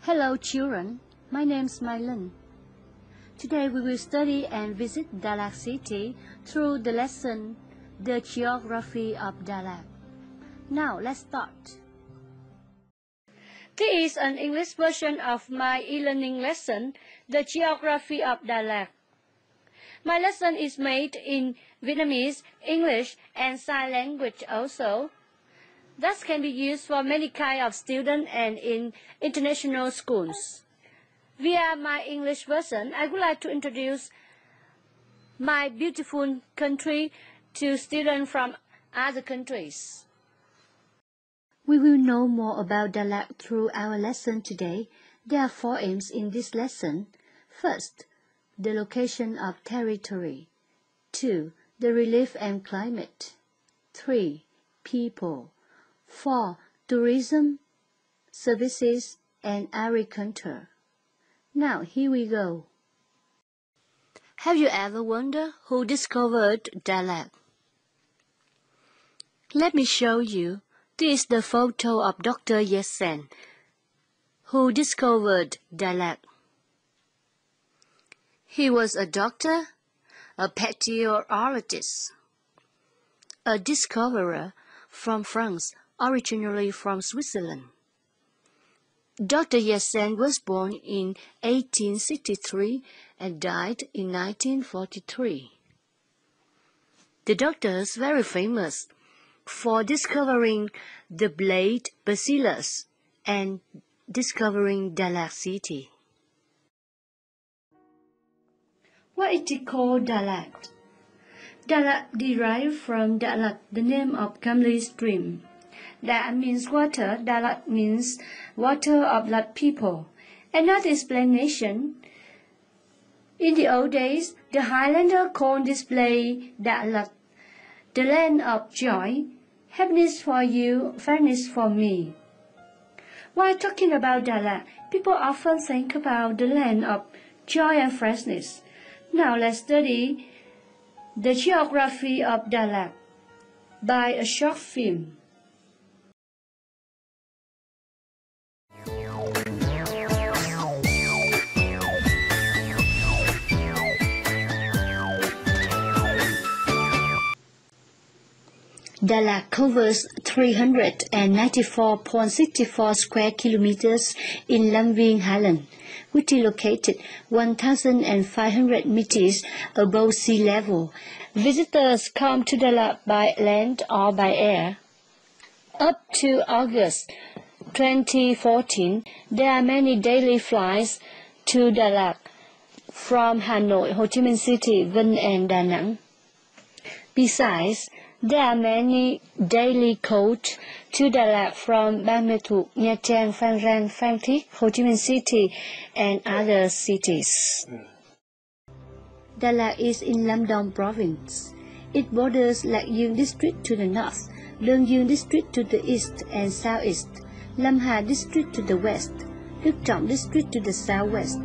Hello children, my name is Mai Linh. Today we will study and visit Đà Lạt city through the lesson The Geography of Đà Lạt. Now let's start. This is an English version of my e-learning lesson, The Geography of Đà Lạt. My lesson is made in Vietnamese, English and sign language also. That can be used for many kinds of students and in international schools. Via my English version, I would like to introduce my beautiful country to students from other countries. We will know more about Đà Lạt through our lesson today. There are 4 aims in this lesson. First, the location of territory. 2, the relief and climate. 3, people. 4, tourism, services, and agriculture. Now, here we go. Have you ever wondered who discovered Đà Lạt? Let me show you. This is the photo of Dr. Yesen, who discovered Đà Lạt. He was a doctor, a meteorologist, a discoverer from France, originally from Switzerland. Dr. Yesen was born in 1863 and died in 1943. The doctor is very famous for discovering the blade bacillus and discovering Đà Lạt city. Why is it called Đà Lạt? Đà Lạt derived from Đà Lạt, the name of Gamli stream. Đà means water, Đà Lạt means water of Lạt people. Another explanation, in the old days, the Highlander called this place Đà Lạt, the land of joy, happiness for you, fairness for me. While talking about Đà Lạt, people often think about the land of joy and freshness. Now let's study the geography of Đà Lạt by a short film. Đà Lạt covers 394.64 square kilometers in Lâm Viên, Highland, which is located 1,500 meters above sea level. Visitors come to Đà Lạt by land or by air. Up to August 2014, there are many daily flights to Đà Lạt from Hà Nội, Ho Chi Minh City, Vinh and Đà Nẵng. Besides, there are many daily coaches to Đà Lạt from Ban Mê Thuộc, Nha Trang, Phan Rang, Phan Thiết, Ho Chi Minh City, and other cities. Đà Lạt is in Lâm Đồng province. It borders Lạc Dương district to the north, Đơn Dương district to the east and southeast, Lâm Hà district to the west, Đức Trọng district to the southwest.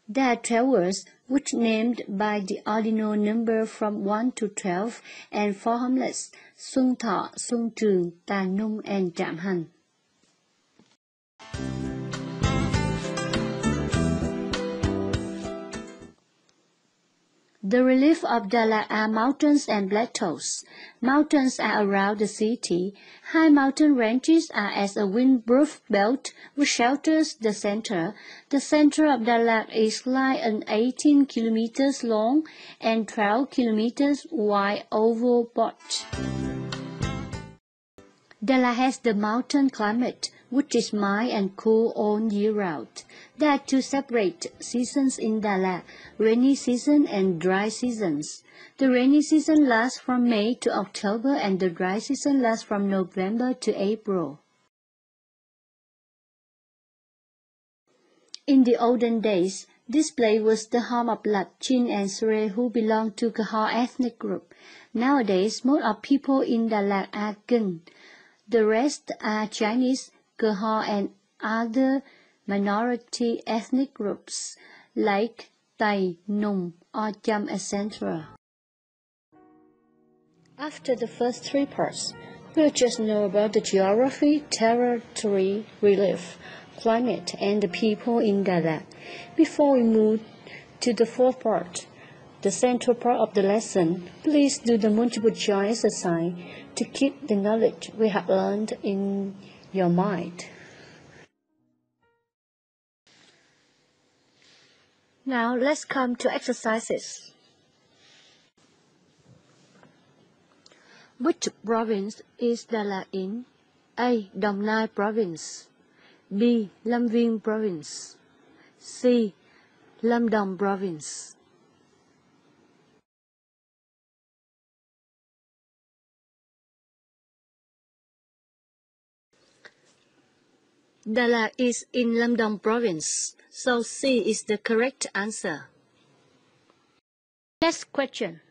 There are 12 words which named by the ordinal number from 1 to 12 and 4 hamlets, Xuân Thọ, Xuân Trường, Tà Nung and Trạm Hành. The relief of Đà Lạt are mountains and plateaus. Mountains are around the city. High mountain ranges are as a windproof belt which shelters the center. The center of Đà Lạt is like an 18 kilometers long and 12 kilometers wide oval spot. Đà Lạt has the mountain climate, which is mild and cool all year round. There are 2 separate seasons in Đà Lạt, rainy season and dry seasons. The rainy season lasts from May to October and the dry season lasts from November to April. In the olden days, this place was the home of Lạt, Chin and Sre who belonged to Khmer ethnic group. Nowadays, most of people in Đà Lạt are Kinh. The rest are Chinese, Khmer and other minority ethnic groups like Tày, Nùng, or Chăm, etc. After the first 3 parts, We'll just know about the geography, territory, relief, climate, and the people in Đà Lạt. Before we move to the fourth part, the central part of the lesson, please do the multiple choice exercise to keep the knowledge we have learned in your mind. Now let's come to exercises. Which province is Đà Lạt in? A. Đồng Nai Province, B. Lâm Viên Province, C. Lâm Đồng Province. Đà Lạt is in Lâm Đồng Province, so C is the correct answer. Next question.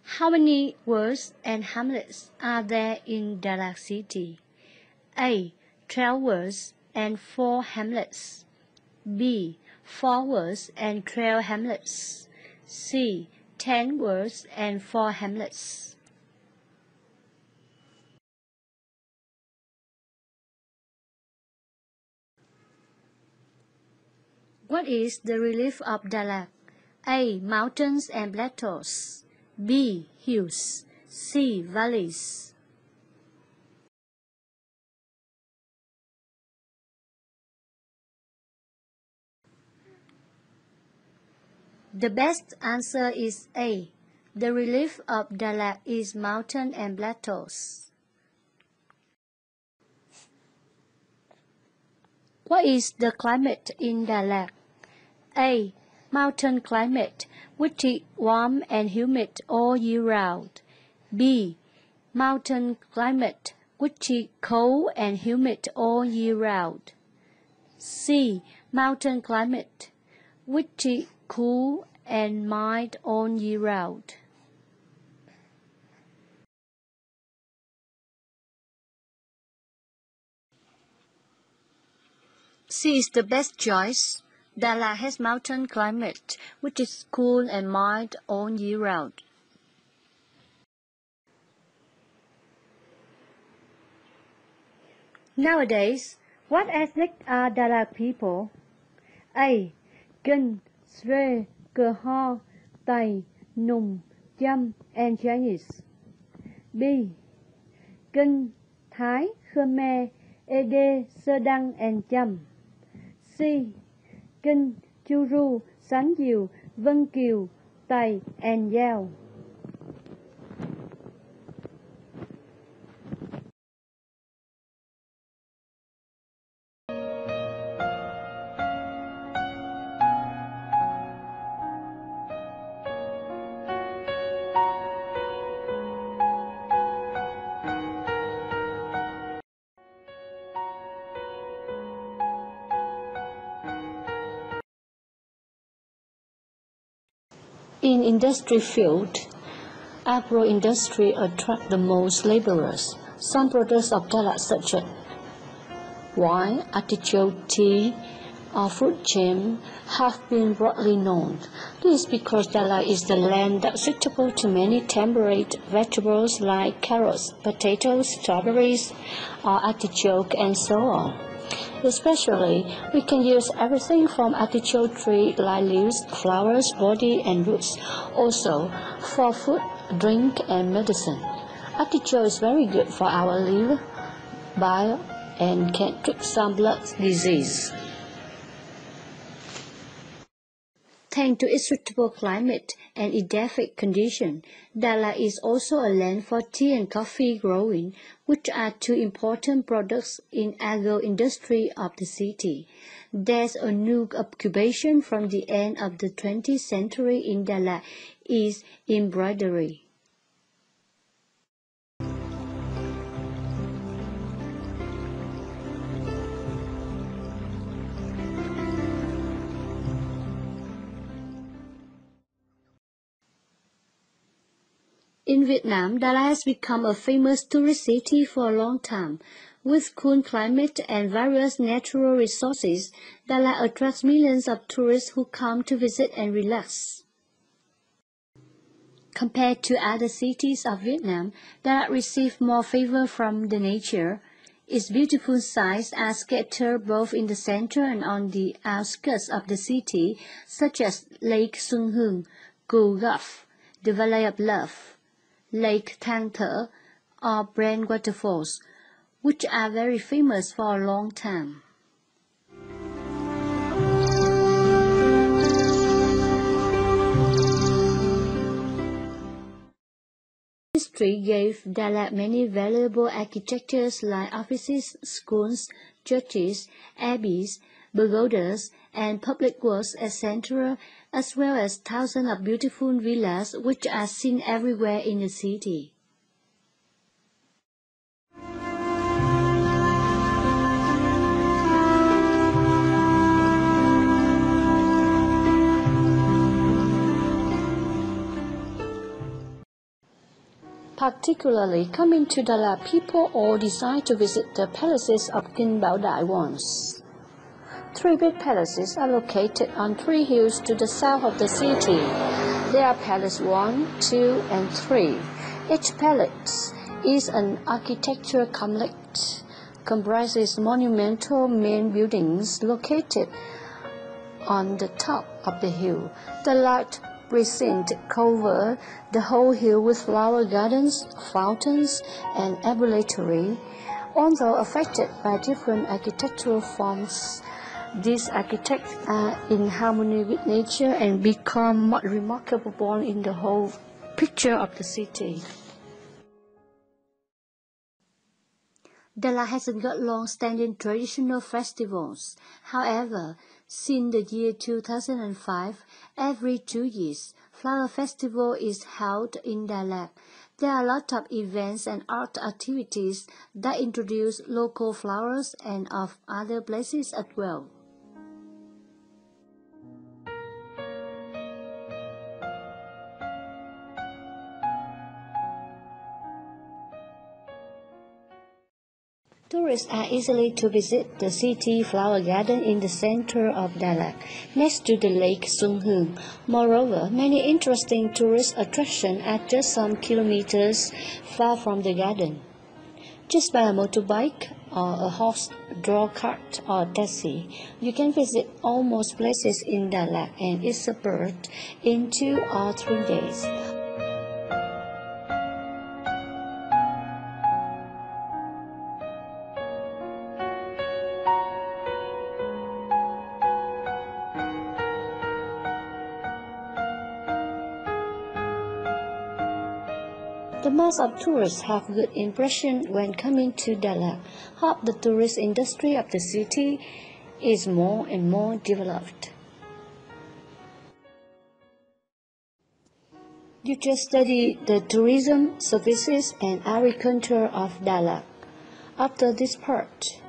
How many words and hamlets are there in Đà Lạt City? A. 12 words and 4 hamlets. B. 4 words and 12 hamlets. C. 10 words and 4 hamlets. What is the relief of Đà Lạt? A. Mountains and plateaus. B. Hills. C. Valleys. The best answer is A. The relief of Đà Lạt is mountain and plateaus. What is the climate in Đà Lạt? A. Mountain climate, which is warm and humid all year round. B. Mountain climate, which is cold and humid all year round. C. Mountain climate, which is cool and mild all year round. C is the best choice. Đà Lạt has mountain climate, which is cool and mild all year round. Nowadays, what ethnic are Đà Lạt people? A. Kinh, Sve, Cờ Ho, Tày, Nùng, Chăm, and Chinese. B. Kinh, Thái, Khmer, Ede, Sơ Đăng, and Chăm. C. Kinh, Chu Ru, Sán Diều, Vân Kiều, Tày, and Giao. In industry field, agro-industry attract the most laborers. Some products of Đà Lạt such as wine, artichoke, tea, or fruit jam have been broadly known. This is because Đà Lạt is the land that's suitable to many temperate vegetables like carrots, potatoes, strawberries, or artichoke, and so on. Especially, we can use everything from artichoke tree like leaves, flowers, body, and roots. Also, for food, drink, and medicine. Artichoke is very good for our liver, bile, and can treat some blood disease. Thanks to its suitable climate and edaphic condition, Đà Lạt is also a land for tea and coffee growing, which are two important products in agro-industry of the city. There's a new occupation from the end of the 20th century in Đà Lạt is embroidery. In Vietnam, Đà Lạt has become a famous tourist city for a long time. With cool climate and various natural resources, Đà Lạt attracts millions of tourists who come to visit and relax. Compared to other cities of Vietnam, Đà Lạt received more favor from the nature. Its beautiful sights are scattered both in the center and on the outskirts of the city, such as Lake Xuân Hương, Cù Gulf, the Valley of Love, Lake Thang Thở, or Brand Waterfalls, which are very famous for a long time. History gave Đà Lạt many valuable architectures like offices, schools, churches, abbeys, pagodas, and public works, etc., as well as thousands of beautiful villas which are seen everywhere in the city. Particularly coming to Đà Lạt, people all desire to visit the palaces of King Bảo Đại once. 3 big palaces are located on 3 hills to the south of the city. They are Palace 1, 2, and 3. Each palace is an architectural complex, comprises monumental main buildings located on the top of the hill. The large precinct covers the whole hill with flower gardens, fountains, and ambulatory. Although affected by different architectural forms, these architects are in harmony with nature and become more remarkable in the whole picture of the city. Đà Lạt hasn't got long-standing traditional festivals. However, since the year 2005, every 2 years, Flower Festival is held in Đà Lạt. There are a lot of events and art activities that introduce local flowers and of other places as well. Tourists are easily to visit the city flower garden in the center of Đà Lạt, next to the Lake Xuân Hương. Moreover, many interesting tourist attractions are just some kilometers far from the garden. Just by a motorbike or a horse-drawn cart or taxi, you can visit almost places in Đà Lạt and its suburbs in 2 or 3 days. The most of tourists have good impression when coming to Đà Lạt. Hope the tourist industry of the city is more and more developed. You just study the tourism, services, and agriculture of Đà Lạt. After this part,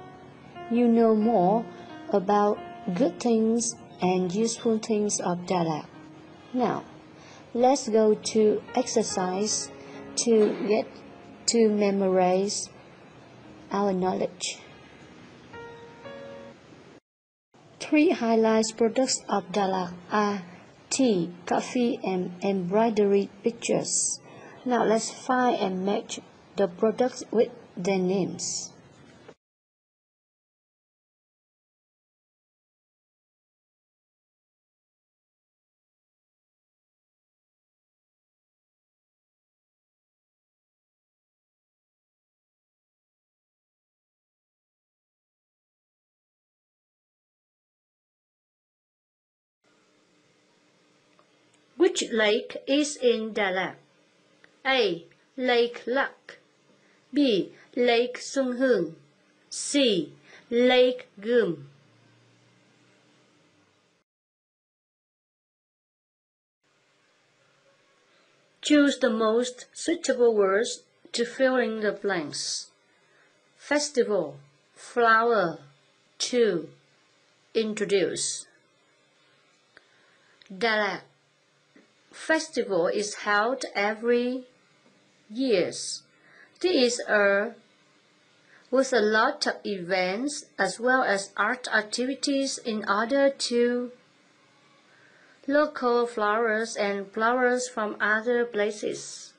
you know more about good things and useful things of Đà Lạt. Now, let's go to exercise to get to memorize our knowledge. 3 highlights products of Đà Lạt are tea, coffee, and embroidery pictures. Now let's find and match the products with their names. Which lake is in Đà Lạt? A. Lake Luck. B. Lake Xuân Hương. C. Lake Gươm. Choose the most suitable words to fill in the blanks. Festival, flower. 2. Introduce. Đà Lạt. Festival is held every year. This is with a lot of events as well as art activities in order to local flowers and flowers from other places.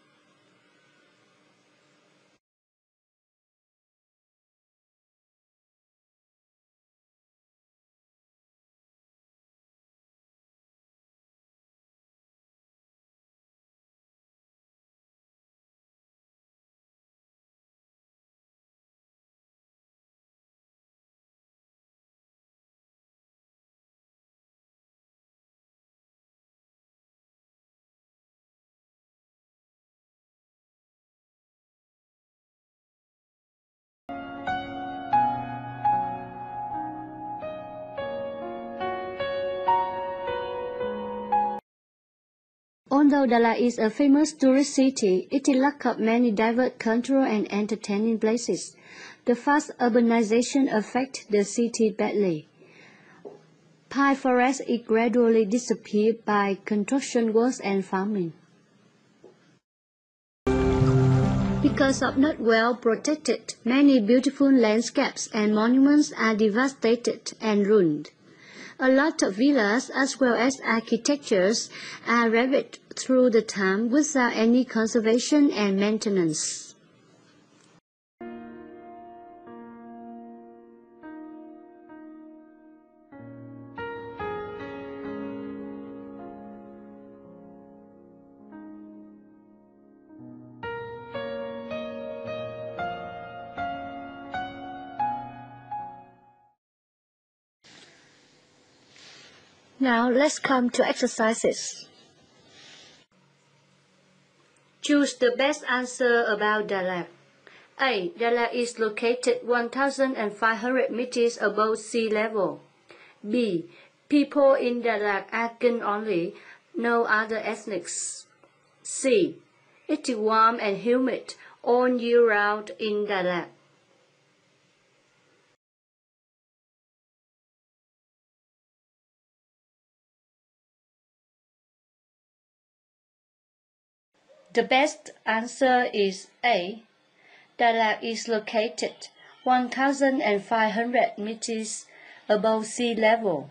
Although Đà Lạt is a famous tourist city, it is lack of many diverse cultural and entertaining places. The fast urbanization affects the city badly. Pine forests is gradually disappeared by construction works and farming. Because of not well protected, many beautiful landscapes and monuments are devastated and ruined. A lot of villas as well as architectures are ravaged through the time without any conservation and maintenance. Now let's come to exercises. Choose the best answer about Đà Lạt. A. Đà Lạt is located 1,500 meters above sea level. B. People in Đà Lạt are Kinh only, no other ethnics. C. It is warm and humid all year round in Đà Lạt. The best answer is A. Đà Lạt is located 1,500 meters above sea level.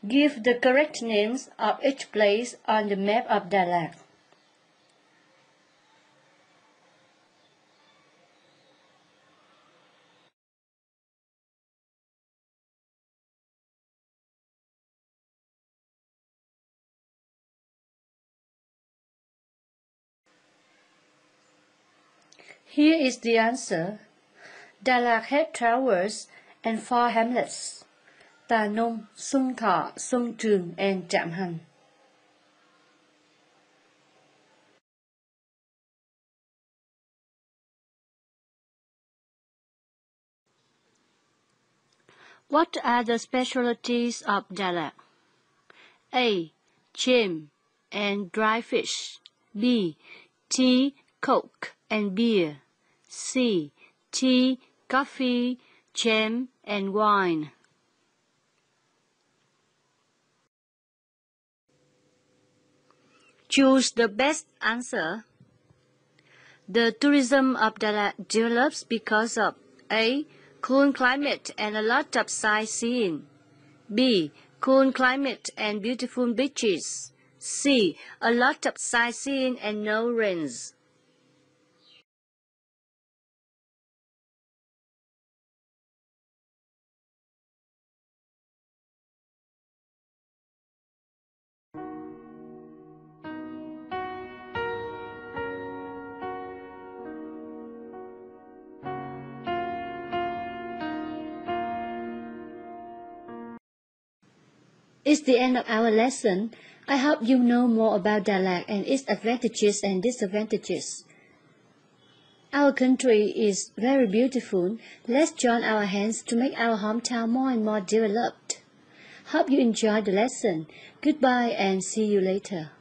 Give the correct names of each place on the map of Đà Lạt. Here is the answer. Đà Lạt has towers and 4 hamlets: Tà Nung, Xuân Thọ, Xuân Trường, and Trạm Hành. What are the specialties of Đà Lạt? A. Chim and dry fish. B. Tea, Coke, and beer. C. Tea, coffee, jam, and wine. Choose the best answer. The tourism of Đà Lạt develops because of A. Cool climate and a lot of sightseeing. B. Cool climate and beautiful beaches. C. A lot of sightseeing and no rains. It's the end of our lesson. I hope you know more about Đà Lạt and its advantages and disadvantages. Our country is very beautiful. Let's join our hands to make our hometown more and more developed. Hope you enjoyed the lesson. Goodbye and see you later.